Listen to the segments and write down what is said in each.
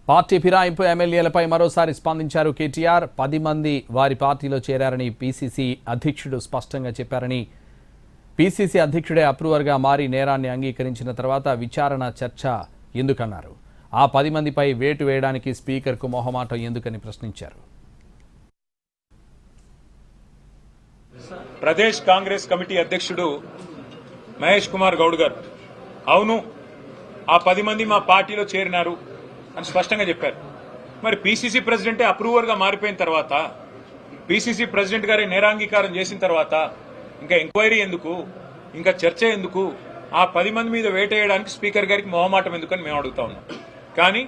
Party ఫిరాయింపు ఎమ్మెల్యేలపై మరోసారి స్పందించారు కేటీఆర్. 10 మంది వారి పార్టీలో చేరారని పీసీసీ అధ్యక్షుడు స్పష్టంగా చెప్పారని, పీసీసీ అధ్యక్షుడే అప్రూవర్గా మారి నేరాన్ని అంగీకరించిన తర్వాత విచారణ చర్చ ఎందుకన్నారు. ఆ 10 మందిపై వేటు వేయడానికి స్పీకర్కు మొహమాటం ఎందుకని ప్రశ్నించారు. ప్రదేశ్ కాంగ్రెస్ కమిటీ అధ్యక్షుడు మహేష్ కుమార్ గౌడ్ గారు అవును ఆ 10 మంది మా పార్టీలో చేరినారు అని స్పష్టంగా చెప్పారు. మరి పీసీసీ ప్రెసిడెంటే అప్రూవర్గా మారిపోయిన తర్వాత, పీసీసీ ప్రెసిడెంట్ గారి నేరాంగీకారం చేసిన తర్వాత ఇంకా ఎంక్వైరీ ఎందుకు, ఇంకా చర్చ ఎందుకు, ఆ 10 మంది మీద వేటేయడానికి స్పీకర్ గారికి మొహమాటం ఎందుకని మేము అడుగుతా ఉన్నాం. కానీ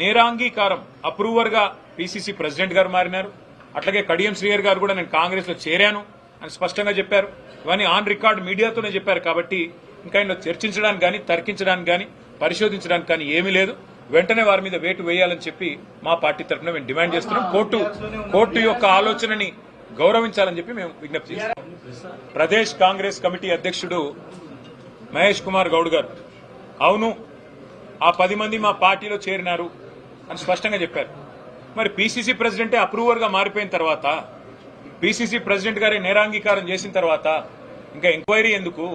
నేరాంగీకారం అప్రూవర్గా పీసీసీ ప్రెసిడెంట్ గారు మారినారు. అట్లాగే కడియం శ్రీహర్ గారు కూడా నేను కాంగ్రెస్ లో చేరాను అని స్పష్టంగా చెప్పారు. ఇవన్నీ ఆన్ రికార్డ్ మీడియాతోనే చెప్పారు. కాబట్టి ఇంకా ఇందులో చర్చించడానికి కానీ, తర్కించడానికి కానీ, పరిశోధించడానికి కానీ ఏమీ లేదు. వెంటనే వారి మీద వేటు వేయాలని చెప్పి మా పార్టీ తరఫున మేము డిమాండ్ చేస్తున్నాం. కోర్టు యొక్క ఆలోచనని గౌరవించాలని చెప్పి మేము విజ్ఞప్తి చేస్తున్నాం. ప్రదేశ్ కాంగ్రెస్ కమిటీ అధ్యక్షుడు మహేష్ కుమార్ గౌడ్ గారు అవును ఆ 10 మంది మా పార్టీలో చేరినారు అని స్పష్టంగా చెప్పారు. మరి పీసీసీ ప్రెసిడెంటే అప్రూవర్గా మారిపోయిన తర్వాత, పీసీసీ ప్రెసిడెంట్ గారి నేరాంగీకారం చేసిన తర్వాత ఇంకా ఎంక్వైరీ ఎందుకు,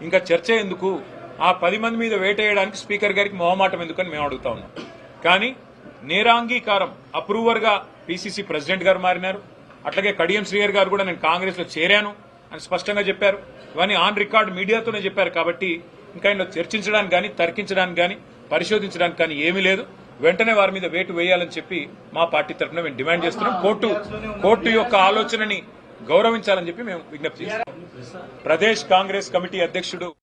ఇంకా చర్చ ఎందుకు, ఆ 10 మంది మీద వేటేయడానికి స్పీకర్ గారికి మొహమాటం ఎందుకని మేము అడుగుతా ఉన్నాం. కానీ నేరాంగీకారం అప్రూవర్గా పీసీసీ ప్రెసిడెంట్ గారు మారినారు. అట్లాగే కడియం శ్రీహర్ గారు కూడా నేను కాంగ్రెస్ లో చేరాను అని స్పష్టంగా చెప్పారు. ఇవన్నీ ఆన్ రికార్డ్ మీడియాతోనే చెప్పారు. కాబట్టి ఇంకా ఇందులో చర్చించడానికి కానీ, తర్కించడానికి కానీ, పరిశోధించడానికి కానీ ఏమీ లేదు. వెంటనే వారి మీద వేటు వేయాలని చెప్పి మా పార్టీ తరఫున మేము డిమాండ్ చేస్తున్నాం. కోర్టు యొక్క ఆలోచనని గౌరవించాలని చెప్పి మేము విజ్ఞప్తి చేస్తున్నాం. ప్రదేశ్ కాంగ్రెస్ కమిటీ అధ్యక్షుడు